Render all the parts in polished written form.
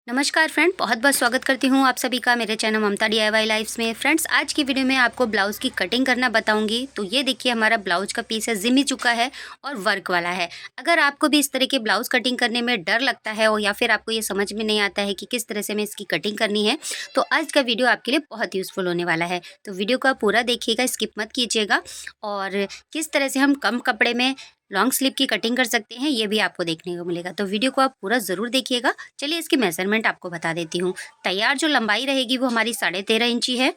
नमस्कार फ्रेंड, बहुत बहुत स्वागत करती हूँ आप सभी का मेरे चैनल ममता DIY लाइफ्स में। फ्रेंड्स, आज की वीडियो में आपको ब्लाउज़ की कटिंग करना बताऊंगी। तो ये देखिए, हमारा ब्लाउज का पीस है, जिम ही चुका है और वर्क वाला है। अगर आपको भी इस तरह के ब्लाउज़ कटिंग करने में डर लगता है और या फिर आपको ये समझ में नहीं आता है कि किस तरह से मैं इसकी कटिंग करनी है, तो आज का वीडियो आपके लिए बहुत यूज़फुल होने वाला है। तो वीडियो को आप पूरा देखिएगा, स्किप मत कीजिएगा। और किस तरह से हम कम कपड़े में लॉन्ग स्लीव की कटिंग कर सकते हैं, ये भी आपको देखने को मिलेगा। तो वीडियो को आप पूरा ज़रूर देखिएगा। चलिए इसकी मेज़रमेंट आपको बता देती हूँ। तैयार जो लंबाई रहेगी वो हमारी 13.5 इंची है।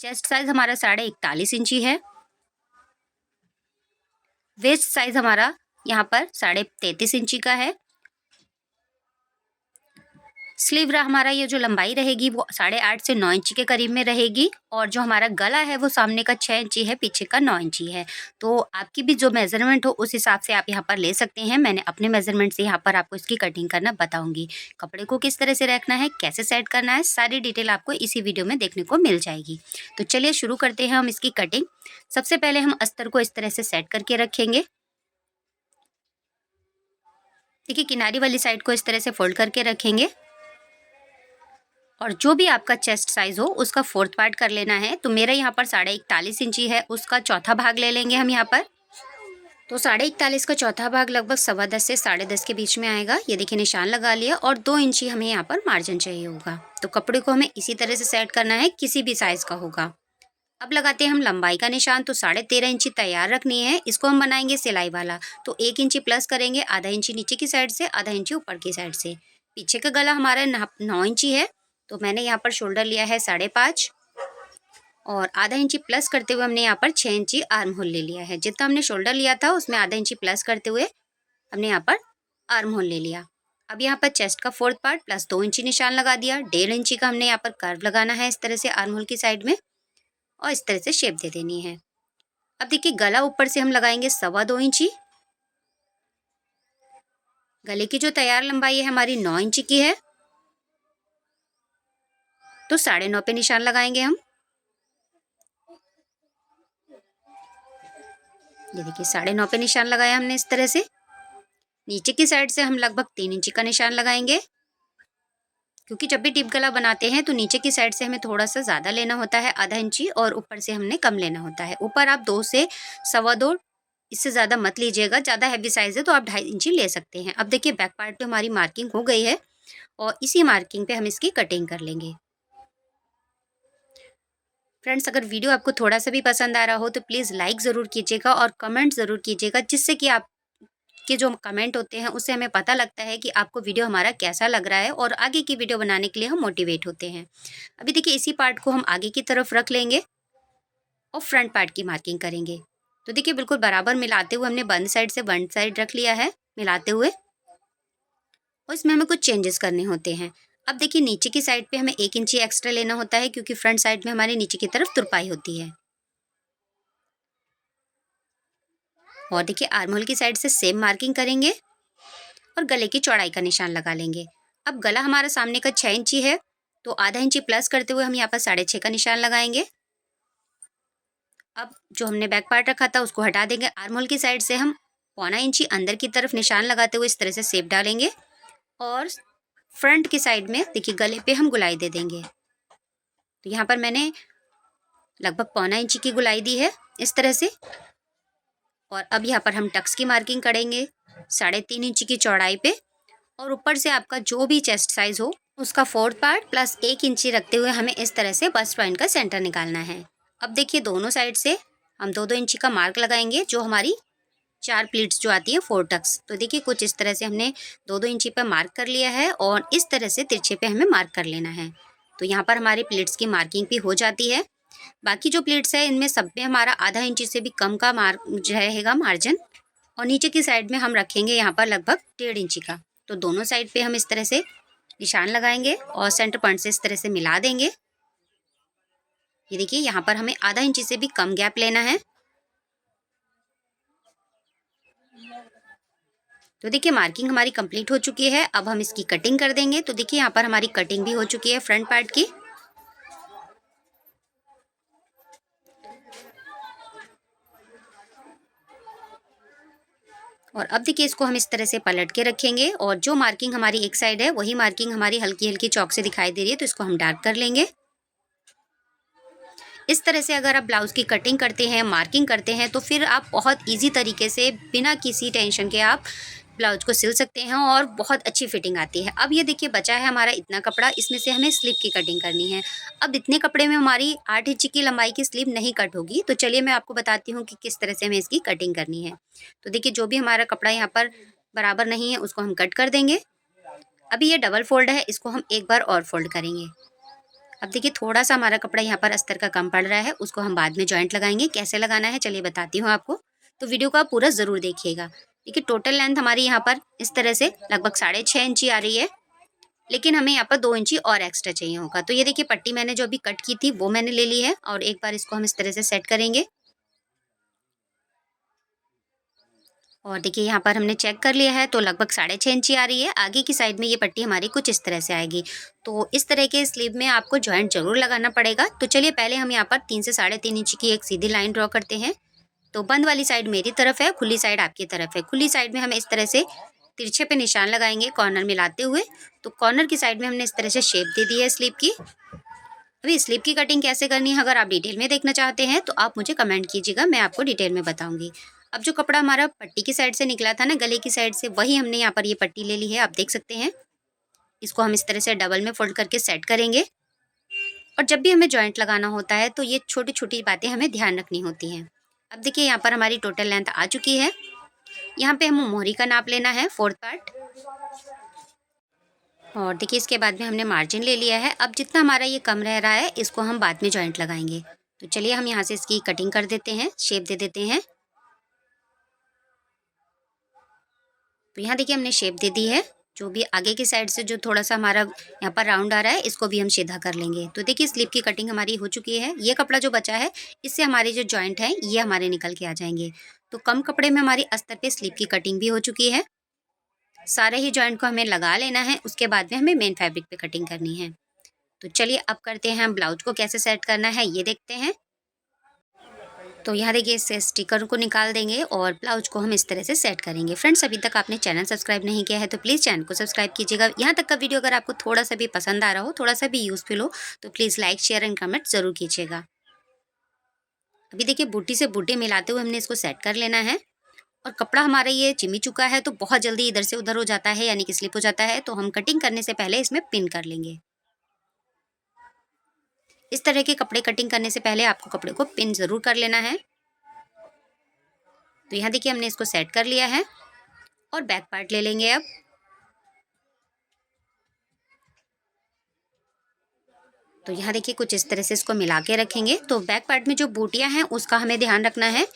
चेस्ट साइज़ हमारा 41.5 इंची है। वेस्ट साइज़ हमारा यहाँ पर 33.5 इंची का है। स्लीव हमारा ये जो लंबाई रहेगी वो 8.5 से 9 इंची के करीब में रहेगी। और जो हमारा गला है वो सामने का 6 इंची है, पीछे का 9 इंची है। तो आपकी भी जो मेज़रमेंट हो उस हिसाब से आप यहाँ पर ले सकते हैं। मैंने अपने मेज़रमेंट से यहाँ पर आपको इसकी कटिंग करना बताऊँगी। कपड़े को किस तरह से रखना है, कैसे सेट करना है, सारी डिटेल आपको इसी वीडियो में देखने को मिल जाएगी। तो चलिए शुरू करते हैं हम इसकी कटिंग। सबसे पहले हम अस्तर को इस तरह से सेट करके रखेंगे। देखिए, किनारी वाली साइड को इस तरह से फोल्ड करके रखेंगे और जो भी आपका चेस्ट साइज़ हो उसका 4th पार्ट कर लेना है। तो मेरा यहाँ पर 41.5 इंची है, उसका चौथा भाग ले लेंगे हम यहाँ पर। तो 41.5 का चौथा भाग लगभग 10.15 से 10.5 के बीच में आएगा। ये देखिए, निशान लगा लिया और 2 इंची हमें यहाँ पर मार्जिन चाहिए होगा। तो कपड़े को हमें इसी तरह से सेट करना है, किसी भी साइज़ का होगा। अब लगाते हैं हम लंबाई का निशान। तो 13.5 इंची तैयार रखनी है। इसको हम बनाएंगे सिलाई वाला। तो 1 इंची प्लस करेंगे, आधा इंची नीचे की साइड से, आधा इंची ऊपर की साइड से। पीछे का गला हमारा 9 इंची है, तो मैंने यहाँ पर शोल्डर लिया है 5.5 और आधा इंची प्लस करते हुए हमने यहाँ पर 6 इंची आर्म होल ले लिया है। जितना हमने शोल्डर लिया था उसमें आधा इंची प्लस करते हुए हमने यहाँ पर आर्म होल ले लिया। अब यहाँ पर चेस्ट का 4th पार्ट प्लस 2 इंची निशान लगा दिया। 1.5 इंची का हमने यहाँ पर कर्व लगाना है इस तरह से आर्म होल की साइड में और इस तरह से शेप दे देनी है। अब देखिए, गला ऊपर से हम लगाएंगे 2.25 इंची। गले की जो तैयार लंबाई है हमारी 9 इंची की है, तो 9.5 पे निशान लगाएंगे हम। ये देखिए, 9.5 पे निशान लगाया हमने इस तरह से। नीचे की साइड से हम लगभग 3 इंची का निशान लगाएंगे, क्योंकि जब भी टिप गला बनाते हैं तो नीचे की साइड से हमें थोड़ा सा ज़्यादा लेना होता है, आधा इंची, और ऊपर से हमने कम लेना होता है। ऊपर आप 2 से 2.25, इससे ज़्यादा मत लीजिएगा। ज़्यादा हैवी साइज़ है तो आप 2.5 इंची ले सकते हैं। अब देखिए, बैक पार्ट पे हमारी मार्किंग हो गई है और इसी मार्किंग पे हम इसकी कटिंग कर लेंगे। फ्रेंड्स, अगर वीडियो आपको थोड़ा सा भी पसंद आ रहा हो तो प्लीज़ लाइक ज़रूर कीजिएगा और कमेंट ज़रूर कीजिएगा, जिससे कि आपके जो कमेंट होते हैं उससे हमें पता लगता है कि आपको वीडियो हमारा कैसा लग रहा है और आगे की वीडियो बनाने के लिए हम मोटिवेट होते हैं। अभी देखिए, इसी पार्ट को हम आगे की तरफ रख लेंगे और फ्रंट पार्ट की मार्किंग करेंगे। तो देखिए, बिल्कुल बराबर मिलाते हुए हमने बंद साइड से बंद साइड रख लिया है मिलाते हुए, और इसमें हमें कुछ चेंजेस करने होते हैं। अब देखिए, नीचे की साइड पे हमें 1 इंची एक्स्ट्रा लेना होता है, क्योंकि फ्रंट साइड में हमारे नीचे की तरफ तुरपाई होती है। और देखिए, आर्म होल की साइड से सेम मार्किंग करेंगे और गले की चौड़ाई का निशान लगा लेंगे। अब गला हमारा सामने का 6 इंची है, तो आधा इंची प्लस करते हुए हम यहाँ पर 6.5 का निशान लगाएंगे। अब जो हमने बैक पार्ट रखा था उसको हटा देंगे। आर्म होल की साइड से हम 1.25 इंची अंदर की तरफ निशान लगाते हुए इस तरह से शेप डालेंगे और फ्रंट की साइड में देखिए, गले पे हम गुलाई दे देंगे। तो यहाँ पर मैंने लगभग 1.25 इंची की गुलाई दी है इस तरह से। और अब यहाँ पर हम टक्स की मार्किंग करेंगे 3.5 इंची की चौड़ाई पे, और ऊपर से आपका जो भी चेस्ट साइज हो उसका 4th पार्ट प्लस 1 इंची रखते हुए हमें इस तरह से बस्ट पॉइंट का सेंटर निकालना है। अब देखिए, दोनों साइड से हम 2-2 इंची का मार्क लगाएंगे, जो हमारी 4 प्लीट्स जो आती है 4 टक्स। तो देखिए, कुछ इस तरह से हमने 2-2 इंची पे मार्क कर लिया है और इस तरह से तिरछे पे हमें मार्क कर लेना है। तो यहाँ पर हमारी प्लीट्स की मार्किंग भी हो जाती है। बाकी जो प्लीट्स है इनमें सब में हमारा आधा इंची से भी कम का मार्क रहेगा मार्जिन, और नीचे की साइड में हम रखेंगे यहाँ पर लगभग 1.5 इंची का। तो दोनों साइड पे हम इस तरह से निशान लगाएंगे और सेंटर पॉइंट से इस तरह से मिला देंगे। ये देखिए, यहाँ पर हमें आधा इंची से भी कम गैप लेना है। तो देखिए, मार्किंग हमारी कंप्लीट हो चुकी है। अब हम इसकी कटिंग कर देंगे। तो देखिए, यहाँ पर हमारी कटिंग भी हो चुकी है फ्रंट पार्ट की। और अब देखिए इसको हम इस तरह से पलट के रखेंगे और जो मार्किंग हमारी एक साइड है वही मार्किंग हमारी हल्की हल्की चौक से दिखाई दे रही है, तो इसको हम डार्क कर लेंगे। इस तरह से अगर आप ब्लाउज़ की कटिंग करते हैं, मार्किंग करते हैं, तो फिर आप बहुत ईज़ी तरीके से बिना किसी टेंशन के आप ब्लाउज़ को सिल सकते हैं और बहुत अच्छी फिटिंग आती है। अब ये देखिए बचा है हमारा इतना कपड़ा, इसमें से हमें स्लीव की कटिंग करनी है। अब इतने कपड़े में हमारी 8 इंच की लंबाई की स्लीव नहीं कट होगी, तो चलिए मैं आपको बताती हूँ कि किस तरह से हमें इसकी कटिंग करनी है। तो देखिए जो भी हमारा कपड़ा यहाँ पर बराबर नहीं है उसको हम कट कर देंगे। अभी ये डबल फ़ोल्ड है, इसको हम एक बार और फ़ोल्ड करेंगे। अब देखिए थोड़ा-सा हमारा कपड़ा यहाँ पर अस्तर का कम पड़ रहा है, उसको हम बाद में जॉइंट लगाएँगे। कैसे लगाना है चलिए बताती हूँ आपको, तो वीडियो को आप पूरा ज़रूर देखिएगा। देखिए टोटल लेंथ हमारी यहाँ पर इस तरह से लगभग 6.5 इंची आ रही है, लेकिन हमें यहाँ पर 2 इंची और एक्स्ट्रा चाहिए होगा। तो ये देखिए पट्टी मैंने जो अभी कट की थी वो मैंने ले ली है और एक बार इसको हम इस तरह से सेट करेंगे। और देखिए यहाँ पर हमने चेक कर लिया है तो लगभग 6.5 इंची आ रही है। आगे की साइड में ये पट्टी हमारी कुछ इस तरह से आएगी। तो इस तरह के स्लीव में आपको जॉइंट ज़रूर लगाना पड़ेगा। तो चलिए पहले हम यहाँ पर 3 से 3.5 इंच की एक सीधी लाइन ड्रॉ करते हैं। तो बंद वाली साइड मेरी तरफ है, खुली साइड आपकी तरफ है। खुली साइड में हम इस तरह से तिरछे पे निशान लगाएँगे कॉर्नर मिलाते हुए। तो कॉर्नर की साइड में हमने इस तरह से शेप दे दी है स्लीव की। अभी स्लीव की कटिंग कैसे करनी है अगर आप डिटेल में देखना चाहते हैं तो आप मुझे कमेंट कीजिएगा, मैं आपको डिटेल में बताऊंगी। अब जो कपड़ा हमारा पट्टी की साइड से निकला था ना, गले की साइड से, वही हमने यहाँ पर ये पट्टी ले ली है, आप देख सकते हैं। इसको हम इस तरह से डबल में फोल्ड करके सेट करेंगे। और जब भी हमें जॉइंट लगाना होता है तो ये छोटी छोटी बातें हमें ध्यान रखनी होती हैं। अब देखिए यहाँ पर हमारी टोटल लेंथ आ चुकी है। यहाँ पे हमें मोहरी का नाप लेना है 4th पार्ट। और देखिए इसके बाद में हमने मार्जिन ले लिया है। अब जितना हमारा ये कम रह रहा है इसको हम बाद में जॉइंट लगाएंगे। तो चलिए हम यहाँ से इसकी कटिंग कर देते हैं, शेप दे देते हैं। तो यहाँ देखिए हमने शेप दे दी है। जो भी आगे की साइड से जो थोड़ा सा हमारा यहाँ पर राउंड आ रहा है इसको भी हम सीधा कर लेंगे। तो देखिए स्लीव की कटिंग हमारी हो चुकी है। ये कपड़ा जो बचा है इससे हमारे जो जॉइंट है ये हमारे निकल के आ जाएंगे। तो कम कपड़े में हमारी अस्तर पे स्लीव की कटिंग भी हो चुकी है। सारे ही जॉइंट को हमें लगा लेना है, उसके बाद में हमें मेन फैब्रिक पे कटिंग करनी है। तो चलिए अब करते हैं हम ब्लाउज को कैसे सेट करना है ये देखते हैं। तो यहाँ देखिए इस स्टिकर को निकाल देंगे और ब्लाउज को हम इस तरह से सेट करेंगे। फ्रेंड्स अभी तक आपने चैनल सब्सक्राइब नहीं किया है तो प्लीज़ चैनल को सब्सक्राइब कीजिएगा। यहाँ तक का वीडियो अगर आपको थोड़ा सा भी पसंद आ रहा हो, थोड़ा सा भी यूज़फुल हो, तो please like share and comment ज़रूर कीजिएगा। अभी देखिए बूटी से बूटी मिलाते हुए हमने इसको सेट कर लेना है। और कपड़ा हमारा ये चिमी चुका है तो बहुत जल्दी इधर से उधर हो जाता है, यानी कि स्लिप हो जाता है। तो हम कटिंग करने से पहले इसमें पिन कर लेंगे। इस तरह के कपड़े कटिंग करने से पहले आपको कपड़े को पिन ज़रूर कर लेना है। तो यहाँ देखिए हमने इसको सेट कर लिया है और बैक पार्ट ले लेंगे अब। तो यहाँ देखिए कुछ इस तरह से इसको मिला के रखेंगे। तो बैक पार्ट में जो बूटियाँ हैं उसका हमें ध्यान रखना है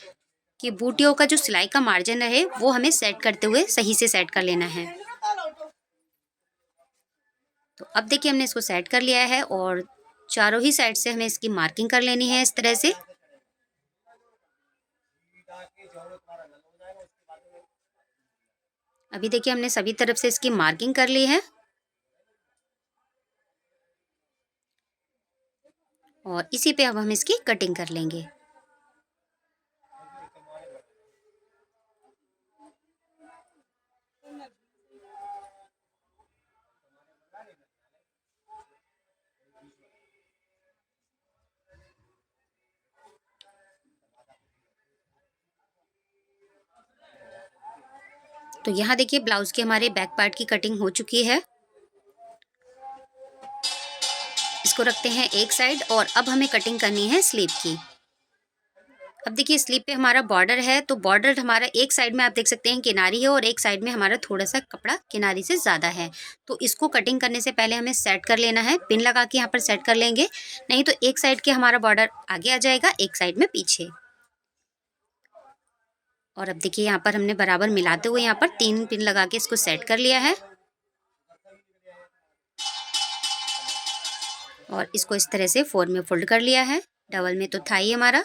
कि बूटियों का जो सिलाई का मार्जिन रहे वो हमें सेट करते हुए सही से सेट कर लेना है। तो अब देखिए हमने इसको सेट कर लिया है और चारों ही साइड से हमें इसकी मार्किंग कर लेनी है इस तरह से। अभी देखिए हमने सभी तरफ से इसकी मार्किंग कर ली है और इसी पे अब हम इसकी कटिंग कर लेंगे। तो यहाँ देखिए ब्लाउज के हमारे बैक पार्ट की कटिंग हो चुकी है। इसको रखते हैं एक साइड और अब हमें कटिंग करनी है स्लीव की। अब देखिए स्लीव पे हमारा बॉर्डर है तो बॉर्डर हमारा एक साइड में आप देख सकते हैं किनारी है और एक साइड में हमारा थोड़ा सा कपड़ा किनारी से ज़्यादा है। तो इसको कटिंग करने से पहले हमें सेट कर लेना है, पिन लगा के यहाँ पर सेट कर लेंगे, नहीं तो एक साइड के हमारा बॉर्डर आगे आ जाएगा, एक साइड में पीछे। और अब देखिए यहाँ पर हमने बराबर मिलाते हुए यहाँ पर 3 पिन लगा के इसको सेट कर लिया है और इसको इस तरह से 4 में फोल्ड कर लिया है। डबल में तो था ही हमारा।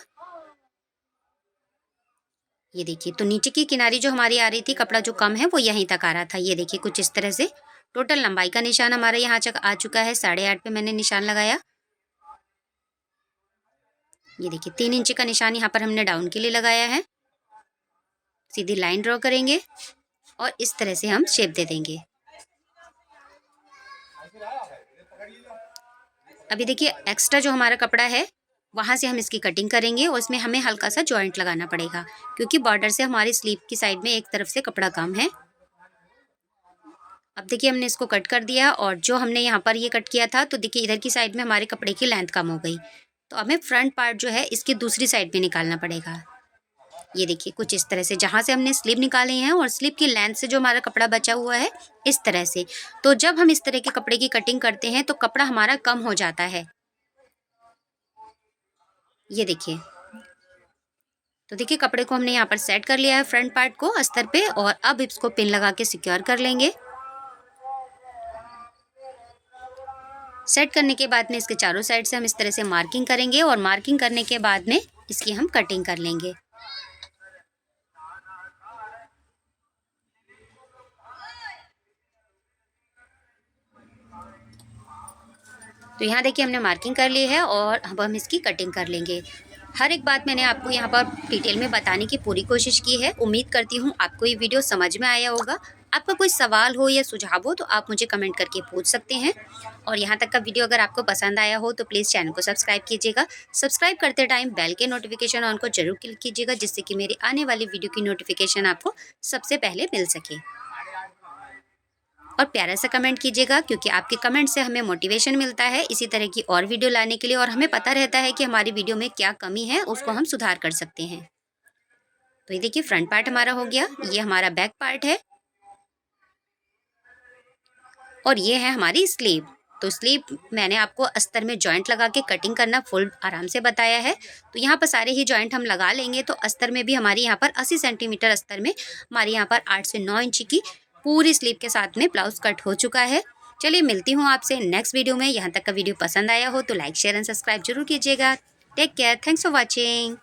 ये देखिए तो नीचे की किनारी जो हमारी आ रही थी, कपड़ा जो कम है वो यहीं तक आ रहा था। ये देखिए कुछ इस तरह से टोटल लंबाई का निशान हमारा यहाँ तक आ चुका है। 8.5 पे मैंने निशान लगाया। ये देखिए 3 इंच का निशान यहाँ पर हमने डाउन के लिए लगाया है। सीधी लाइन ड्रॉ करेंगे और इस तरह से हम शेप दे देंगे। अभी देखिए एक्स्ट्रा जो हमारा कपड़ा है वहाँ से हम इसकी कटिंग करेंगे और इसमें हमें हल्का सा जॉइंट लगाना पड़ेगा, क्योंकि बॉर्डर से हमारी स्लीव की साइड में एक तरफ से कपड़ा कम है। अब देखिए हमने इसको कट कर दिया और जो हमने यहाँ पर ये कट किया था तो देखिए इधर की साइड में हमारे कपड़े की लेंथ कम हो गई, तो हमें फ्रंट पार्ट जो है इसकी दूसरी साइड में निकालना पड़ेगा। ये देखिए कुछ इस तरह से, जहाँ से हमने स्लीव निकाले हैं और स्लीव की लेंथ से जो हमारा कपड़ा बचा हुआ है इस तरह से। तो जब हम इस तरह के कपड़े की कटिंग करते हैं तो कपड़ा हमारा कम हो जाता है। ये देखिए, तो देखिए कपड़े को हमने यहाँ पर सेट कर लिया है फ्रंट पार्ट को अस्तर पे, और अब इसको पिन लगा के सिक्योर कर लेंगे। सेट करने के बाद में इसके चारों साइड से हम इस तरह से मार्किंग करेंगे और मार्किंग करने के बाद में इसकी हम कटिंग कर लेंगे। तो यहाँ देखिए हमने मार्किंग कर ली है और अब हम इसकी कटिंग कर लेंगे। हर एक बात मैंने आपको यहाँ पर डिटेल में बताने की पूरी कोशिश की है। उम्मीद करती हूँ आपको ये वीडियो समझ में आया होगा। आपका कोई सवाल हो या सुझाव हो तो आप मुझे कमेंट करके पूछ सकते हैं। और यहाँ तक का वीडियो अगर आपको पसंद आया हो तो प्लीज़ चैनल को सब्सक्राइब कीजिएगा। सब्सक्राइब करते टाइम बेल के नोटिफिकेशन ऑन को जरूर क्लिक कीजिएगा, जिससे कि मेरी आने वाली वीडियो की नोटिफिकेशन आपको सबसे पहले मिल सके। और प्यारा सा कमेंट कीजिएगा, क्योंकि आपके कमेंट से हमें मोटिवेशन मिलता है इसी तरह की और वीडियो लाने के लिए, और हमें पता रहता है कि हमारी वीडियो में क्या कमी है उसको हम सुधार कर सकते हैं। तो ये देखिए फ्रंट पार्ट हमारा हो गया, ये हमारा बैक पार्ट है और ये है हमारी स्लीव। तो स्लीव मैंने आपको अस्तर में जॉइंट लगा के कटिंग करना फुल आराम से बताया है। तो यहाँ पर सारे ही जॉइंट हम लगा लेंगे। तो अस्तर में भी हमारी यहाँ पर 80 सेंटीमीटर अस्तर में हमारे यहाँ पर 8 से 9 इंच की पूरी स्लीव के साथ में ब्लाउज कट हो चुका है। चलिए मिलती हूँ आपसे नेक्स्ट वीडियो में। यहाँ तक का वीडियो पसंद आया हो तो लाइक शेयर एंड सब्सक्राइब जरूर कीजिएगा। Take care, thanks for watching.